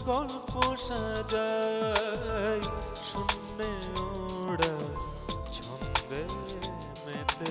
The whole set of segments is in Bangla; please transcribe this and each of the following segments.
গল্প সাজাই শূন্যে ওরা ছন্দে মেতে।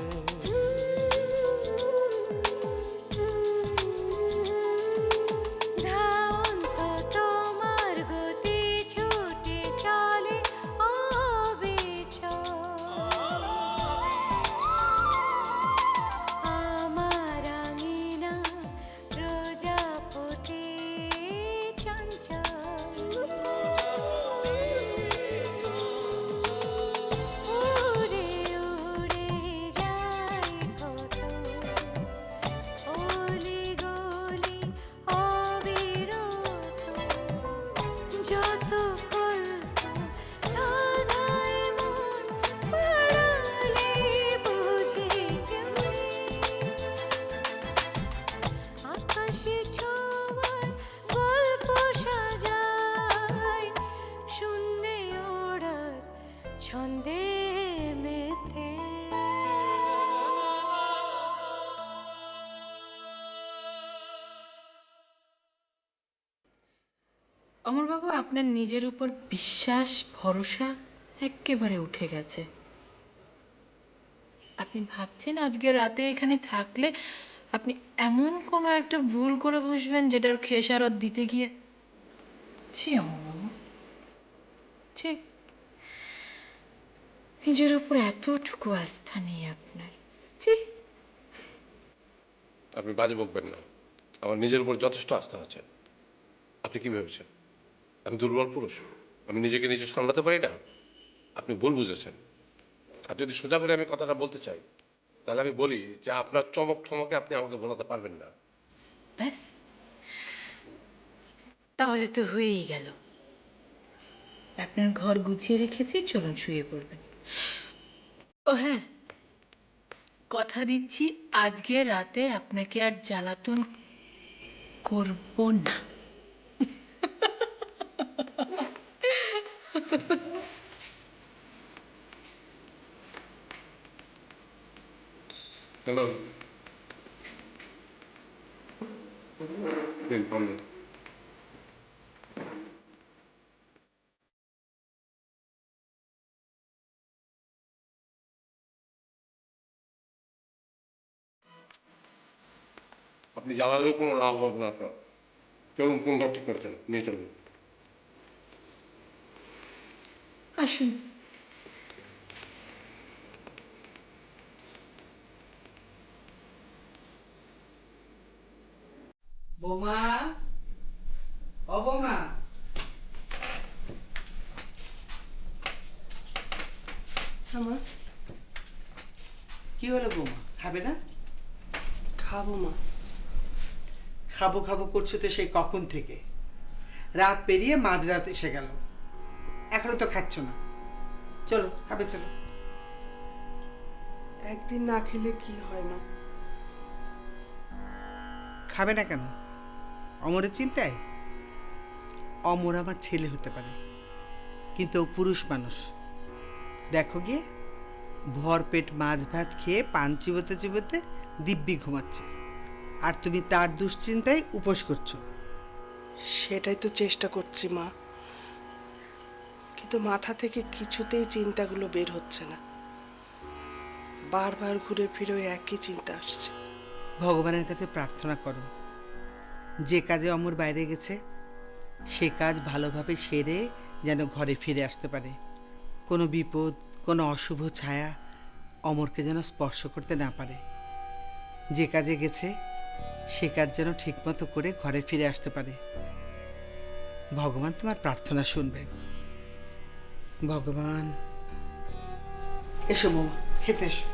ছন্দে মেতে। অমরবাবু, আপনার নিজের উপর বিশ্বাস ভরসা একেবারে উঠে গেছে। আপনি ভাবছেন আজকে রাতে এখানে থাকলে আপনি এমন কোনো একটা ভুল করে বসবেন যেটার খেসারত দিতে গিয়ে। ছি অমরবাবু, ছি, নিজের উপর এতটুকু আস্থা নেই আপনার। ছি। আপনি বাজে বকবেন না, আমার নিজের উপর যথেষ্ট আস্থা আছে। আপনি কি ভেবেছেন আমি দুর্বল পুরুষ? আমি নিজেকে নিজে সামলাতে পারি না? আপনি ভুল বুঝেছেন। আর যদি সোজা করে আমি কথাটা বলতে চাই, তাহলে আমি বলি যে আপনার চমক ঠমকে আপনি আমাকে বলাতে পারবেন না। ব্যাস, তাহলে তো হয়েই গেল। আপনার ঘর গুছিয়ে রেখেছি, চলুন শুয়ে পড়বেন। ও হ্যাঁ, কথা দিচ্ছি আজকে রাতে আপনাকে আর জ্বালাতন করব না। হ্যালো, দিন ফোন দিন। আপনি জ্বালালেও কোনো লাভ হবে না আপনার। চলুন, ফোনটা ঠিক করছেন, নিয়ে চলুন। আসুন। বৌমা, ও বৌমা, আমার কি হলো বৌমা, খাবে না? খাবো মা। খাবো খাবো করছো তো সেই কখন থেকে, রাত পেরিয়ে মাঝরাত এসে গেল, এখনো তো খাচ্ছ না। চলো খাবে, চলো। একদিন না খেলে কি হয় মা? খাবে না কেন? অমরের চিন্তায়? অমর আমার ছেলে হতে পারে, কিন্তু ও পুরুষ মানুষ। দেখো গিয়ে, ভরপেট মাছ ভাত খেয়ে পান চিবোতে চিবোতে দিব্যি ঘুমাচ্ছে, আর তুমি তার দুশ্চিন্তায় উপোস করছো। সেটাই তো চেষ্টা করছি মা, কিন্তু মাথা থেকে কিছুতেই চিন্তাগুলো বের হচ্ছে না। বারবার ঘুরে ফিরে ওই একই চিন্তা আসছে। ভগবানের কাছে প্রার্থনা করো, যে কাজে অমর বাইরে গেছে সে কাজ ভালোভাবে সেরে যেন ঘরে ফিরে আসতে পারে। কোনো বিপদ, কোনো অশুভ ছায়া অমরকে যেন স্পর্শ করতে না পারে। যে কাজে গেছে সে কাজ যেন ঠিকমতো করে ঘরে ফিরে আসতে পারে। ভগবান তোমার প্রার্থনা শুনবেন। ভগবান। এসো বৌমা, খেতে এসো।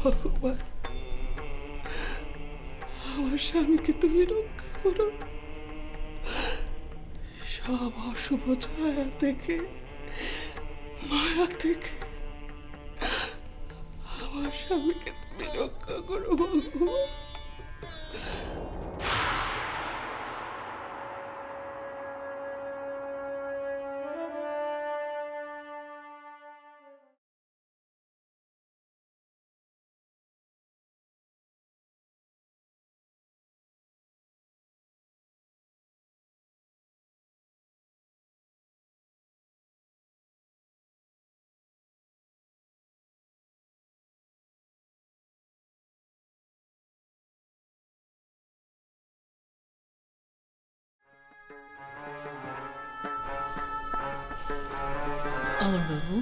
ভগবান, আমার স্বামীকে তুমি রক্ষা করো সব অশুভ ছায়া থেকে, মায়া থেকে। আমার স্বামীকে তুমি রক্ষা করো ভগবান। অমরবাবু,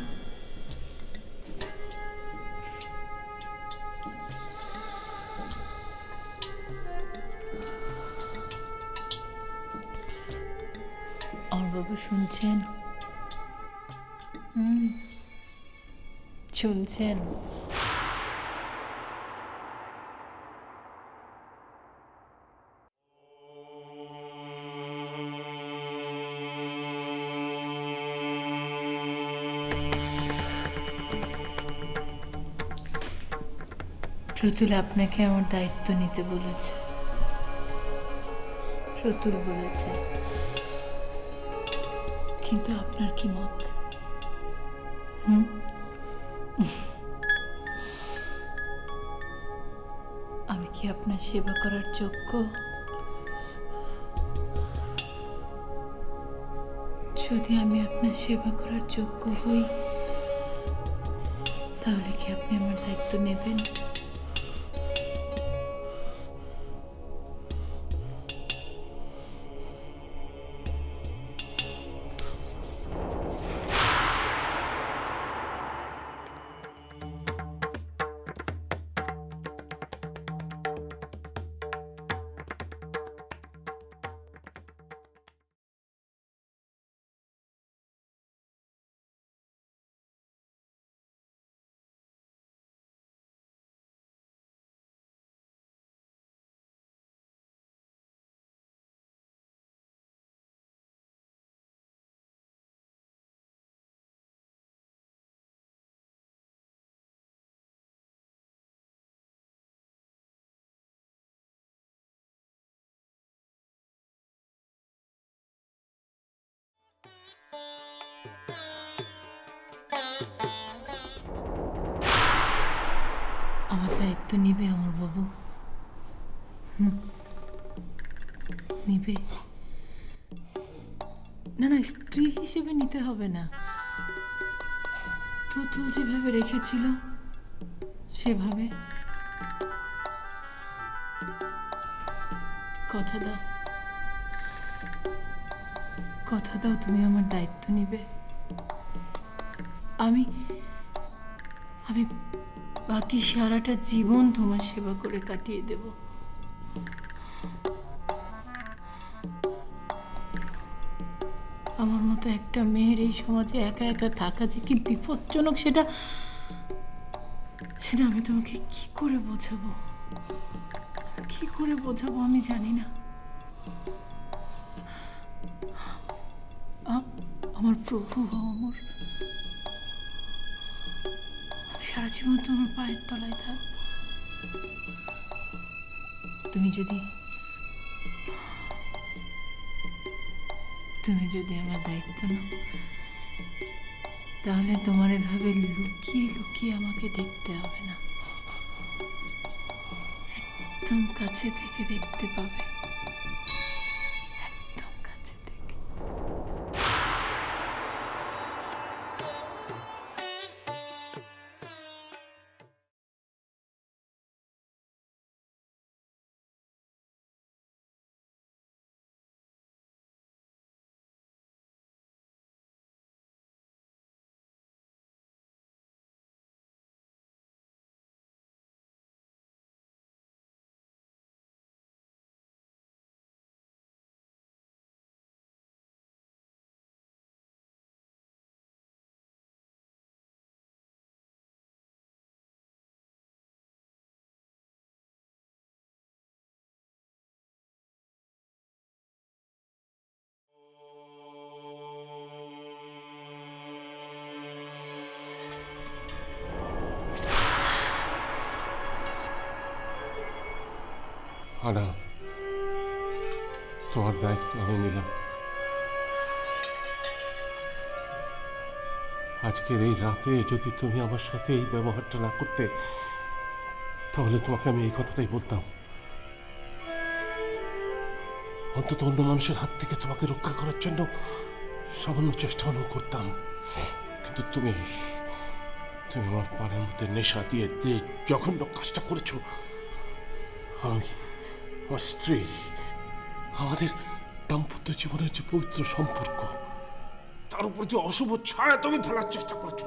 অমরবাবু শুনছেন? শুনছেন? প্রতুল আপনাকে আমার দায়িত্ব নিতে বলেছে। প্রতুল বলেছে, কিন্তু আপনার কি মত? আমি কি আপনার সেবা করার যোগ্য? যদি আমি আপনার সেবা করার যোগ্য হই, তাহলে কি আপনি আমার দায়িত্ব নেবেন? আমার দায়িত্ব নিবে অমরবাবু? নিবে? না না, স্ত্রী হিসেবে নিতে হবে না। প্রতুল যেভাবে রেখেছিল সেভাবে। কথা দাও, কথা দাও তুমি আমার দায়িত্ব নিবে। আমি আমি বাকি সারাটা জীবন তোমার সেবা করে কাটিয়ে দেব। আমার মতো একটা মেয়ের এই সমাজে একা একা থাকা যে কি বিপজ্জনক, সেটা সেটা আমি তোমাকে কি করে বোঝাবো? কি করে বোঝাবো আমি জানি না। আমার প্রভু অমর, সারা জীবন তোমার পায়ের তলায় থাকবো। তুমি যদি আমার দায়িত্ব নাও, তাহলে তোমার এভাবে লুকিয়ে লুকিয়ে আমাকে দেখতে হবে না, একদম কাছে থেকে দেখতে পাবে। আনা, তোমার দায়িত্ব আমি নিলাম। আজকের এই রাতে যদি তুমি আমার সাথে এই ব্যবহারটা না করতে, তাহলে তোমাকে আমি এই কথাটাই বলতাম। অন্তত অন্য মানুষের হাত থেকে তোমাকে রক্ষা করার জন্য সামান্য চেষ্টা হলেও করতাম। কিন্তু তুমি তুমি আমার পানের মধ্যে নেশা দিয়ে দিয়ে জঘন্য কাজটা করেছো। আমি, আমার স্ত্রী, আমাদের দাম্পত্য জীবনের যে পবিত্র সম্পর্ক, তার উপর যে অশুভ ছায়া তুমি ফেলার চেষ্টা করছো,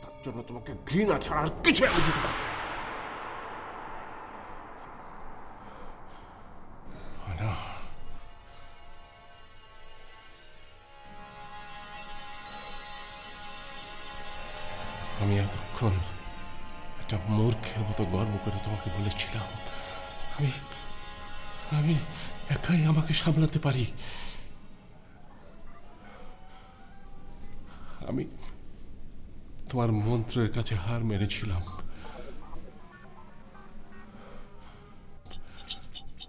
তার জন্য তোমাকে ঘৃণা ছাড়া আর কিছু আমি দিতে পারবো না। আমি এতক্ষণ একটা মূর্খের মতো গর্ব করে তোমাকে বলেছিলাম আমি আমি একাই আমাকে সামলাতে পারি। আমি তোমার মন্ত্রের কাছে হার মেরেছিলাম।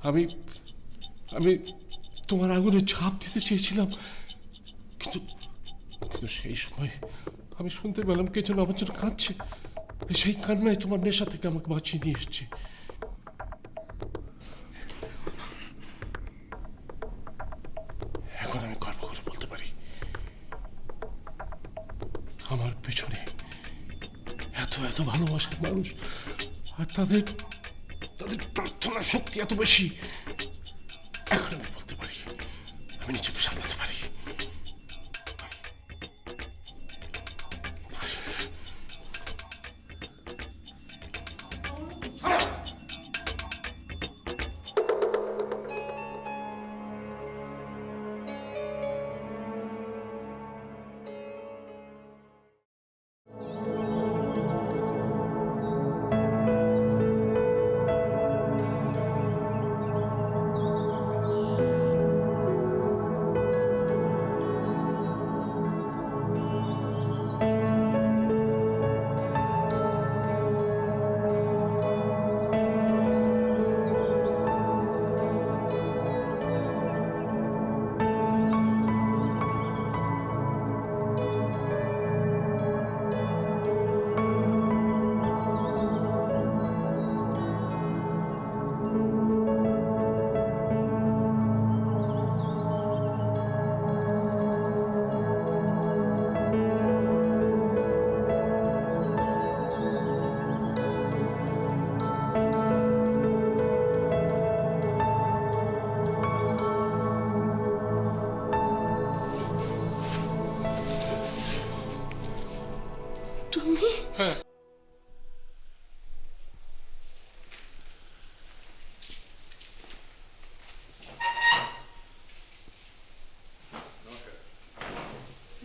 আমি আমি তোমার আগুনে ঝাঁপ দিতে চেয়েছিলাম, কিন্তু কিন্তু সেই সময় আমি শুনতে পেলাম কে যেন আমার জন্য কাঁদছে। সেই কান্নায় তোমার নেশা থেকে আমাকে বাঁচিয়ে নিয়ে এসছে। এখন আমি গর্ব করে বলতে পারি, আমার পেছনে এত এত ভালোবাসার মানুষ, আর তাদের তাদের প্রার্থনার শক্তি এত বেশি। এখন আমি বলতে পারি আমি নিজেকে সামলাতে পারি।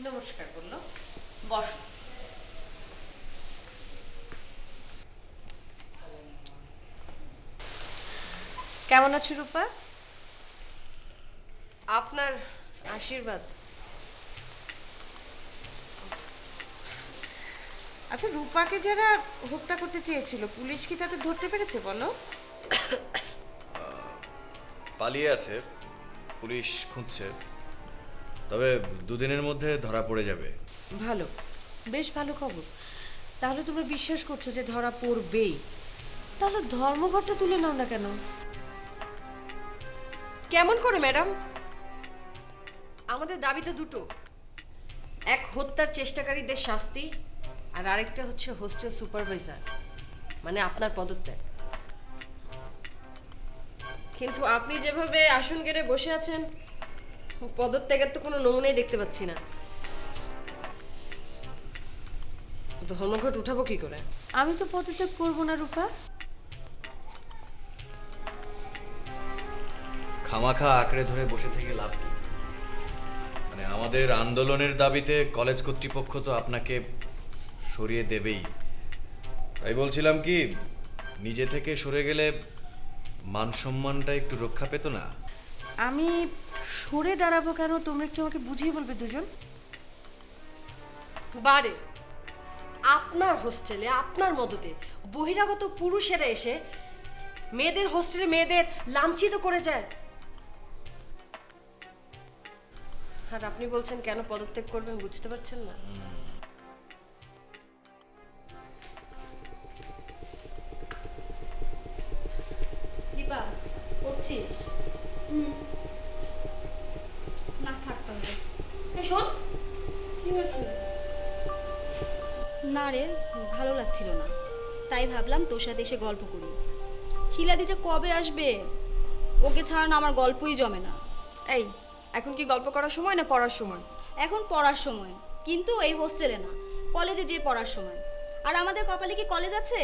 নমস্কার বললো, বস। কেমন আছো রূপা? আপনার আশীর্বাদ। আচ্ছা, রূপাকে যারা হত্যা করতে চেয়েছিল, পুলিশ কি তাদের ধরতে পেরেছে বলো? পালিয়ে আছে, পুলিশ খুঁজছে, তবে দুদিনের মধ্যে ধরা পড়ে যাবে। ভালো, বেশ ভালো খবর। তাহলে তোমরা বিশ্বাস করছো যে ধরা পড়বেই, তাহলে ধর্মঘটটা তুলে নাও না কেন? কেমন করে ম্যাডাম? আমাদের দাবি তো দুটো, এক হত্যার চেষ্টাকারীদের শাস্তি, আর আরেকটা হচ্ছে হোস্টেল সুপারভাইজার, মানে আপনার পদত্যাগ। কিন্তু আপনি যেভাবে আসন গেড়ে বসে আছেন, পদত্যাগের তো কোনো নমুনাই দেখতে পাচ্ছি না। ধর্মঘট উঠাবো কি করে? আমি তো পদত্যাগ করবো না রূপা। খামাখা আঁকড়ে ধরে বসে থেকে লাভ কি? মানে আমাদের আন্দোলনের দাবিতে কলেজ কর্তৃপক্ষ তো আপনাকে সরিয়ে দেবেই। তাই বলছিলাম কি, নিজে থেকে সরে গেলে মান সম্মানটা একটু রক্ষা পেত না? আমি সরে দাঁড়াবো কেন, তোমরা একটু আমাকে বুঝিয়ে বলবে দুজন? বারে আপনার হোস্টেলে আপনার মদতে বহিরাগত পুরুষেরা এসে মেয়েদের হোস্টেলে মেয়েদের লাঞ্ছিত করে যায়। আর আপনি বলছেন কেন পদত্যাগ করবেন, বুঝতে পারছেন না? দীপা পড়ছিস? না থাক তাহলে। শোন, কি হয়েছে? না রে, ভালো লাগছিল না, তাই ভাবলাম তোর সাথে এসে গল্প করি। শিলাদি যে কবে আসবে, ওকে ছাড়া না আমার গল্পই জমে না। এই, এখন কি গল্প করার সময় না পড়ার সময়? এখন পড়ার সময়, কিন্তু এই হোস্টেলে না, কলেজে যেয়ে পড়ার সময়। আর আমাদের কপালে কি কলেজ আছে?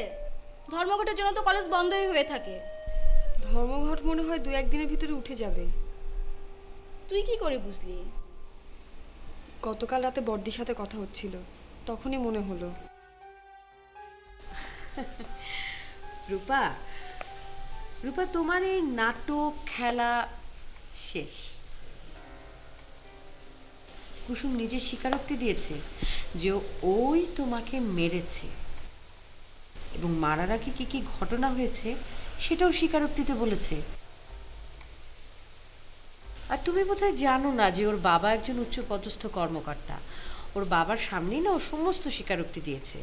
ধর্মঘটের জন্য তো কলেজ বন্ধই হয়ে থাকে। ধর্মঘট মনে হয় 2-1 দিনের ভিতরে উঠে যাবে। তুই কি করে বুঝলি? গতকাল রাতে বর্দির সাথে কথা হচ্ছিল, তখনই মনে হলো। রূপা, রূপা, তোমার এই নাটক খেলা শেষ। কুসুম নিজের স্বীকারোক্তি দিয়েছে যে ওই তোমাকে মেরেছে, এবং মারার আগে কি কি ঘটনা হয়েছে সেটাও স্বীকারোক্তিতে বলেছে। আর তুমি বোধহয় জানো না যে ওর বাবা একজন উচ্চপদস্থ কর্মকর্তা। ওর বাবার সামনেই না ও সমস্ত স্বীকারোক্তি দিয়েছে।